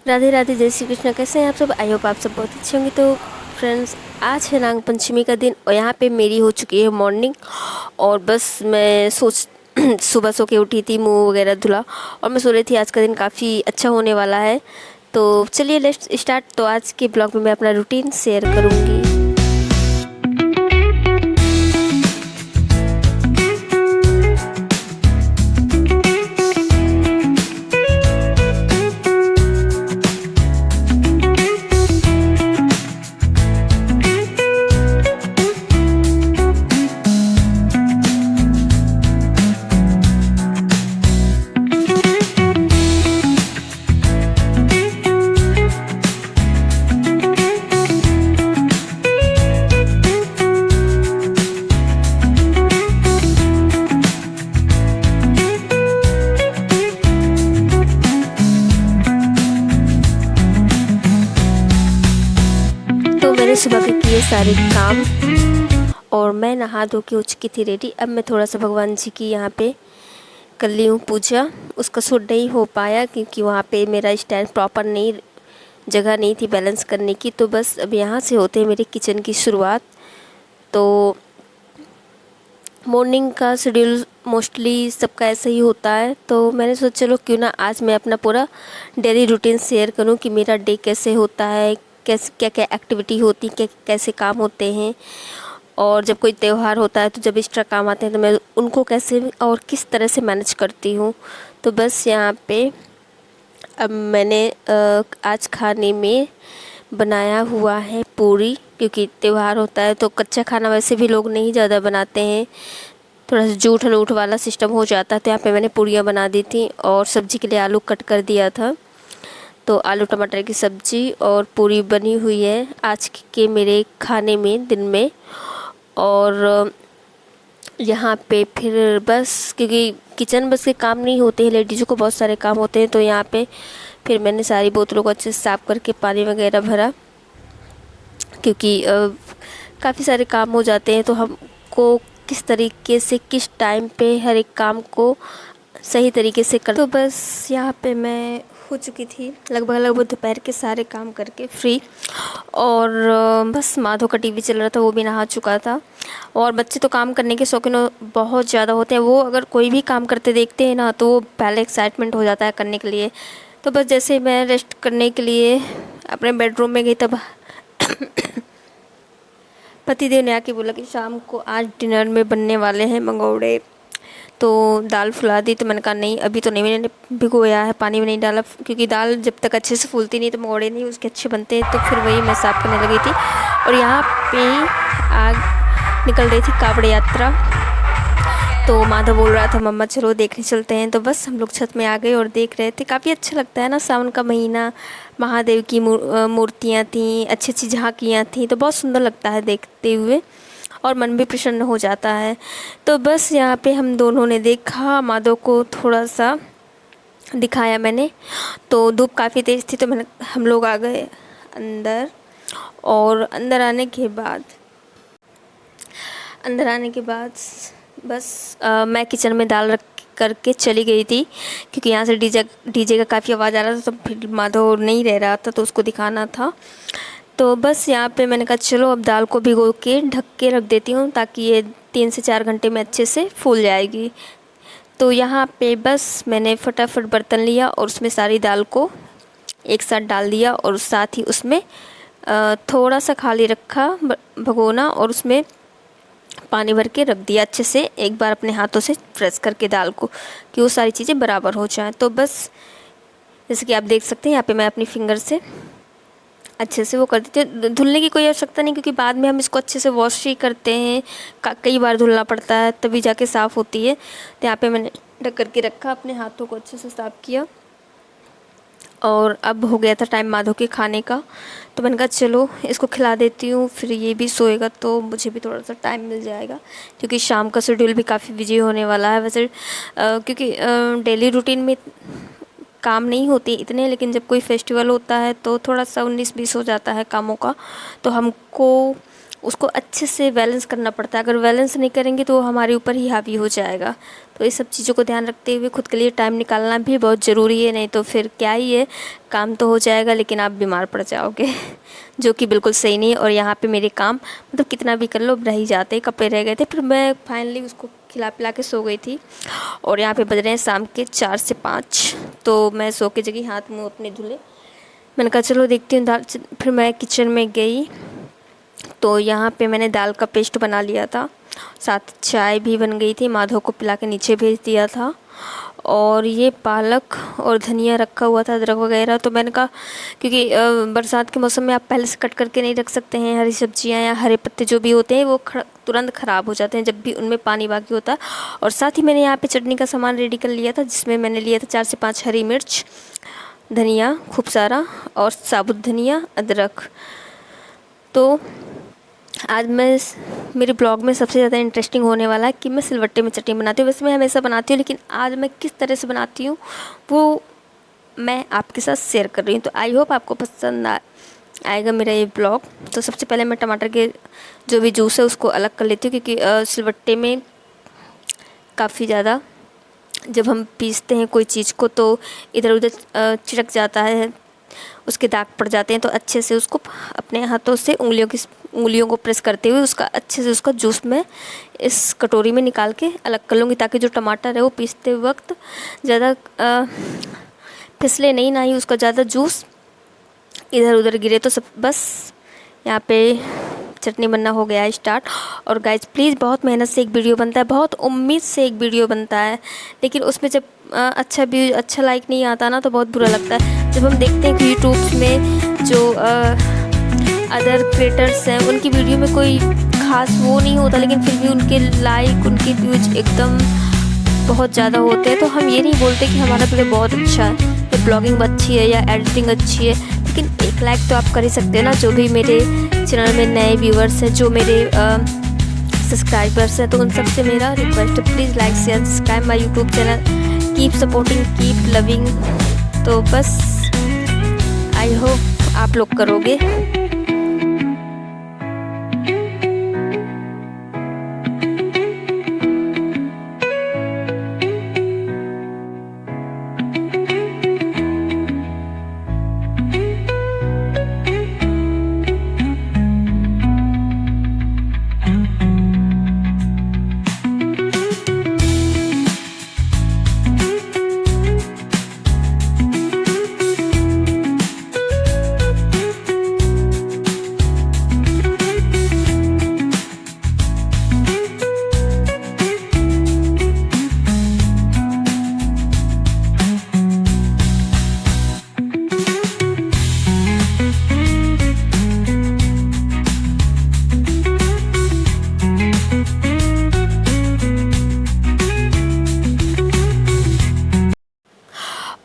राधे राधे, जय श्री कृष्ण। कैसे हैं आप सब? आई होप आप सब बहुत अच्छे होंगे। तो फ्रेंड्स, आज है नाग पंचमी का दिन और यहाँ पे मेरी हो चुकी है मॉर्निंग। और बस मैं सुबह सो के उठी थी, मुंह वगैरह धुला और मैं सो रही थी। आज का दिन काफ़ी अच्छा होने वाला है। तो चलिए लेट्स स्टार्ट। तो आज के ब्लॉग में मैं अपना रूटीन शेयर करूँगी। तो मैंने सुबह के किए सारे काम और मैं नहा धो के हो चुकी थी रेडी। अब मैं थोड़ा सा भगवान जी की यहाँ पे कर ली हूँ पूजा। उसका शूट नहीं हो पाया क्योंकि वहाँ पे मेरा स्टैंड प्रॉपर नहीं, जगह नहीं थी बैलेंस करने की। तो बस अब यहाँ से होते हैं मेरे किचन की शुरुआत। तो मॉर्निंग का शेड्यूल मोस्टली सबका ऐसा ही होता है। तो मैंने सोचा चलो क्यों ना आज मैं अपना पूरा डेली रूटीन शेयर करूं कि मेरा डे कैसे होता है, कैसे क्या क्या एक्टिविटी होती, क्या कैसे काम होते हैं, और जब कोई त्यौहार होता है तो जब एक्स्ट्रा काम आते हैं तो मैं उनको कैसे और किस तरह से मैनेज करती हूँ। तो बस यहाँ पे अब मैंने आज खाने में बनाया हुआ है पूरी, क्योंकि त्यौहार होता है तो कच्चा खाना वैसे भी लोग नहीं ज़्यादा बनाते हैं, थोड़ा सा जूठ लूठ वाला सिस्टम हो जाता है। तो यहाँ पे मैंने पूरियाँ बना दी थी और सब्ज़ी के लिए आलू कट कर दिया था। तो आलू टमाटर की सब्ज़ी और पूरी बनी हुई है आज के मेरे खाने में दिन में। और यहाँ पे फिर बस क्योंकि किचन बस के काम नहीं होते हैं, लेडीज़ों को बहुत सारे काम होते हैं। तो यहाँ पे फिर मैंने सारी बोतलों को अच्छे से साफ़ करके पानी वगैरह भरा, क्योंकि काफ़ी सारे काम हो जाते हैं। तो हमको किस तरीके से किस टाइम पे हर एक काम को सही तरीके से कर। तो बस यहाँ पे मैं हो चुकी थी लगभग दोपहर के सारे काम करके फ्री। और बस माधव का टीवी चल रहा था, वो भी नहा चुका था। और बच्चे तो काम करने के शौकीन बहुत ज़्यादा होते हैं। वो अगर कोई भी काम करते देखते हैं ना तो वो पहले एक्साइटमेंट हो जाता है करने के लिए। तो बस जैसे मैं रेस्ट करने के लिए अपने बेडरूम में गई तब पतिदेव ने आके बोला कि शाम को आज डिनर में बनने वाले हैं मंगोड़े। तो दाल फुला दी। तो मैंने कहा नहीं अभी तो नहीं, मैंने भिगोया है, पानी में नहीं डाला, क्योंकि दाल जब तक अच्छे से फूलती नहीं तो मंगोड़े नहीं उसके अच्छे बनते हैं। तो फिर वही मैं साफ़ करने लगी थी। और यहाँ पे आग निकल रही थी कावड़ यात्रा। तो माधव बोल रहा था मम्मा चलो देखने चलते हैं। तो बस हम लोग छत में आ गए और देख रहे थे। काफ़ी अच्छा लगता है ना, सावन का महीना, महादेव की मूर्तियाँ थीं, अच्छी अच्छी झांकियाँ थीं, तो बहुत सुंदर लगता है देखते हुए और मन भी प्रसन्न हो जाता है। तो बस यहाँ पे हम दोनों ने देखा, माधव को थोड़ा सा दिखाया मैंने। तो धूप काफ़ी तेज़ थी तो हम लोग आ गए अंदर। और अंदर आने के बाद बस मैं किचन में दाल रख करके चली गई थी, क्योंकि यहाँ से डीजे का काफ़ी आवाज़ आ रहा था। तो फिर माधव नहीं रह रहा था तो उसको दिखाना था। तो बस यहाँ पे मैंने कहा चलो अब दाल को भिगो के ढक के रख देती हूँ, ताकि ये 3 से 4 घंटे में अच्छे से फूल जाएगी। तो यहाँ पे बस मैंने फटाफट बर्तन लिया और उसमें सारी दाल को एक साथ डाल दिया और साथ ही उसमें थोड़ा सा खाली रखा भगोना और उसमें पानी भर के रख दिया अच्छे से, एक बार अपने हाथों से प्रेस करके दाल को, कि वो सारी चीज़ें बराबर हो जाएं। तो बस जैसे कि आप देख सकते हैं यहाँ पे मैं अपनी फिंगर से अच्छे से वो कर देती हूँ। धुलने की कोई आवश्यकता नहीं, क्योंकि बाद में हम इसको अच्छे से वॉश ही करते हैं, कई बार धुलना पड़ता है तभी जाके साफ़ होती है। तो यहाँ पे मैंने ढक करके रखा, अपने हाथों को अच्छे से साफ़ किया। और अब हो गया था टाइम माधव के खाने का। तो मैंने कहा चलो इसको खिला देती हूँ, फिर ये भी सोएगा तो मुझे भी थोड़ा सा टाइम मिल जाएगा, क्योंकि शाम का शेड्यूल भी काफ़ी बिजी होने वाला है। वैसे क्योंकि डेली रूटीन में काम नहीं होते इतने, लेकिन जब कोई फेस्टिवल होता है तो थोड़ा सा 19-20 हो जाता है कामों का। तो हमको उसको अच्छे से बैलेंस करना पड़ता है। अगर बैलेंस नहीं करेंगे तो वो हमारे ऊपर ही हावी हो जाएगा। तो ये सब चीज़ों को ध्यान रखते हुए खुद के लिए टाइम निकालना भी बहुत ज़रूरी है, नहीं तो फिर क्या ही है, काम तो हो जाएगा लेकिन आप बीमार पड़ जाओगे जो कि बिल्कुल सही नहीं है। और यहाँ पे मेरे काम मतलब कितना भी कर लो रह ही जाते, कपड़े रह गए थे, फिर मैं फाइनली उसको खिला पिला के सो गई थी। और यहाँ पे बज रहे हैं शाम के 4 से 5, तो मैं सो के जगह हाथ मुँह अपने धुले। मैंने कहा चलो देखती हूँ दाल। फिर मैं किचन में गई तो यहाँ पे मैंने दाल का पेस्ट बना लिया था, साथ चाय भी बन गई थी, माधव को पिला के नीचे भेज दिया था। और ये पालक और धनिया रखा हुआ था, अदरक वगैरह। तो मैंने कहा क्योंकि बरसात के मौसम में आप पहले से कट करके नहीं रख सकते हैं, हरी सब्जियां या हरे पत्ते जो भी होते हैं वो तुरंत ख़राब हो जाते हैं जब भी उनमें पानी बाकी होता है। और साथ ही मैंने यहाँ पे चटनी का सामान रेडी कर लिया था, जिसमें मैंने लिया था 4 से 5 हरी मिर्च, धनिया खूब सारा और साबुत धनिया, अदरक। तो आज मेरे ब्लॉग में सबसे ज़्यादा इंटरेस्टिंग होने वाला है कि मैं सिलवट्टे में चटनी बनाती हूँ। वैसे मैं हमेशा बनाती हूँ, लेकिन आज मैं किस तरह से बनाती हूँ वो मैं आपके साथ शेयर कर रही हूँ। तो आई होप आपको पसंद आएगा मेरा ये ब्लॉग। तो सबसे पहले मैं टमाटर के जो भी जूस है उसको अलग कर लेती हूँ, क्योंकि सिलवट्टे में काफ़ी ज़्यादा जब हम पीसते हैं कोई चीज़ को तो इधर उधर चिटक जाता है, उसके दाग पड़ जाते हैं। तो अच्छे से उसको अपने हाथों से उंगलियों को प्रेस करते हुए उसका अच्छे से उसका जूस मैं इस कटोरी में निकाल के अलग कर लूँगी, ताकि जो टमाटर है वो पीसते वक्त ज़्यादा फिसले नहीं, ना ही उसका ज़्यादा जूस इधर उधर गिरे। तो सब बस यहाँ पे चटनी बनना हो गया है स्टार्ट। और गाइज प्लीज़, बहुत मेहनत से एक वीडियो बनता है, बहुत उम्मीद से एक वीडियो बनता है, लेकिन उसमें जब अच्छा व्यू अच्छा लाइक नहीं आता ना तो बहुत बुरा लगता है। जब हम देखते हैं कि यूट्यूब में जो अदर क्रिएटर्स हैं उनकी वीडियो में कोई ख़ास वो नहीं होता, लेकिन फिर भी उनके लाइक उनके व्यूज एकदम बहुत ज़्यादा होते हैं। तो हम ये नहीं बोलते कि हमारा वीडियो बहुत अच्छा है या ब्लॉगिंग अच्छी है या एडिटिंग अच्छी है, लेकिन एक लाइक तो आप कर ही सकते हैं ना। जो भी मेरे चैनल में नए व्यूअर्स हैं, जो मेरे सब्सक्राइबर्स हैं, तो उन सबसे मेरा रिक्वेस्ट है, please like share subscribe my YouTube channel, keep supporting keep loving. तो बस आई होप आप लोग करोगे।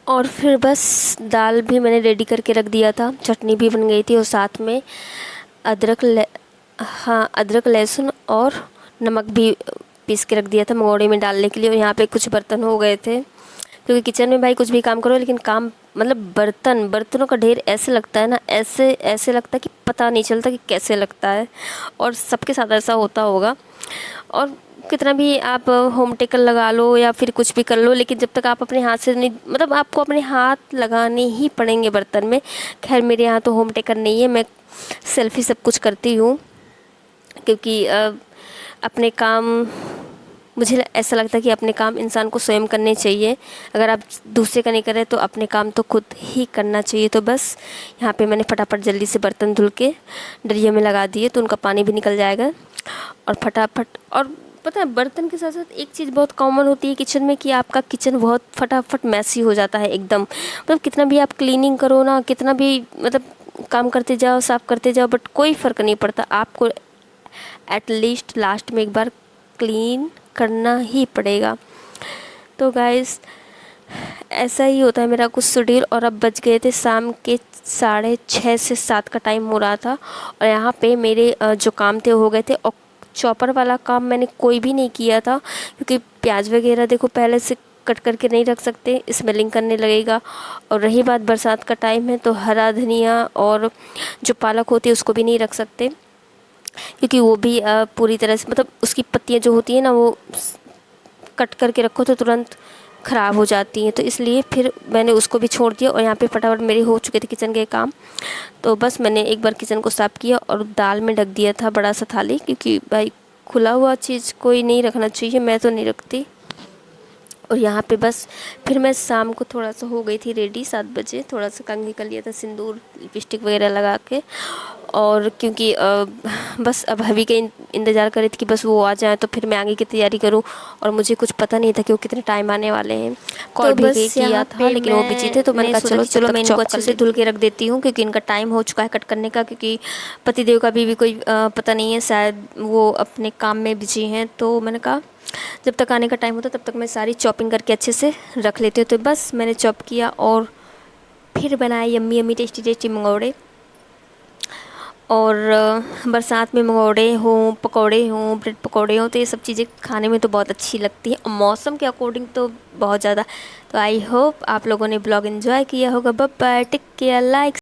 और फिर बस दाल भी मैंने रेडी करके रख दिया था, चटनी भी बन गई थी, और साथ में अदरक लहसुन और नमक भी पीस के रख दिया था मंगोड़े में डालने के लिए। और यहाँ पे कुछ बर्तन हो गए थे, क्योंकि किचन में भाई कुछ भी काम करो लेकिन काम मतलब बर्तनों का ढेर ऐसे लगता है ना, ऐसे लगता है कि पता नहीं चलता कि कैसे लगता है। और सबके साथ ऐसा होता होगा। और कितना भी आप होम टेकर लगा लो या फिर कुछ भी कर लो, लेकिन जब तक आप अपने हाथ से नहीं, मतलब आपको अपने हाथ लगाने ही पड़ेंगे बर्तन में। खैर मेरे यहाँ तो होम टेकर नहीं है, मैं सेल्फ ही सब कुछ करती हूँ, क्योंकि अपने काम मुझे ऐसा लगता है कि अपने काम इंसान को स्वयं करने चाहिए। अगर आप दूसरे का नहीं कर रहे तो अपने काम तो खुद ही करना चाहिए। तो बस यहाँ पे मैंने फटाफट जल्दी से बर्तन धुल के डलिया में लगा दिए, तो उनका पानी भी निकल जाएगा। और फटाफट, और पता है बर्तन के साथ साथ एक चीज़ बहुत कॉमन होती है किचन में, कि आपका किचन बहुत फटाफट मैसी हो जाता है एकदम। मतलब कितना भी आप क्लीनिंग करो ना, कितना भी मतलब काम करते जाओ, साफ़ करते जाओ, बट कोई फ़र्क नहीं पड़ता, आपको एटलीस्ट लास्ट में एक बार क्लीन करना ही पड़ेगा। तो गाइस ऐसा ही होता है मेरा कुछ शेड्यूल। और अब बज गए थे शाम के 6:30 से 7 का टाइम हो रहा था, और यहाँ पे मेरे जो काम थे हो गए थे। और चॉपर वाला काम मैंने कोई भी नहीं किया था, क्योंकि प्याज वगैरह देखो पहले से कट करके नहीं रख सकते, स्मेलिंग करने लगेगा। और रही बात बरसात का टाइम है तो हरा धनिया और जो पालक होती है उसको भी नहीं रख सकते, क्योंकि वो भी पूरी तरह से मतलब उसकी पत्तियाँ जो होती हैं ना वो कट करके रखो तो तुरंत ख़राब हो जाती हैं, तो इसलिए फिर मैंने उसको भी छोड़ दिया। और यहाँ पे फटाफट मेरे हो चुके थे किचन के काम, तो बस मैंने एक बार किचन को साफ़ किया और दाल में ढक दिया था बड़ा सा थाली, क्योंकि भाई खुला हुआ चीज़ कोई नहीं रखना चाहिए, मैं तो नहीं रखती। और यहाँ पे बस फिर मैं शाम को थोड़ा सा हो गई थी रेडी, 7 बजे थोड़ा सा कंघी कर लिया था, सिंदूर लिपस्टिक वगैरह लगा के। और क्योंकि बस अब हबी का इंतज़ार कर रही थी कि बस वो आ जाए तो फिर मैं आगे की तैयारी करूँ। और मुझे कुछ पता नहीं था कि वो कितने टाइम आने वाले हैं। कॉल तो भी बस किया यहाँ था पे लेकिन वो बिजी थे, तो मैंने कहा सोचा कि चलो मैं मैं इनको इनको अच्छे अच्छे से से धुल के रख देती हूँ, क्योंकि इनका टाइम हो चुका है कट करने का। क्योंकि पतिदेव का भी कोई पता नहीं है, शायद वो अपने काम में बिजी हैं। तो मैंने कहा जब तक आने का टाइम होता तब तक मैं सारी चॉपिंग करके अच्छे से रख लेती हूँ। तो बस मैंने चॉप किया और फिर बनाए यम्मी यम्मी टेस्टी टेस्टी मंगौड़े। और बरसात में मंगौड़े हों, पकौड़े हों, ब्रेड पकौड़े हों, तो ये सब चीज़ें खाने में तो बहुत अच्छी लगती हैं, और मौसम के अकॉर्डिंग तो बहुत ज़्यादा। तो आई होप आप लोगों ने ब्लॉग एंजॉय किया होगा। Bye bye, take care, like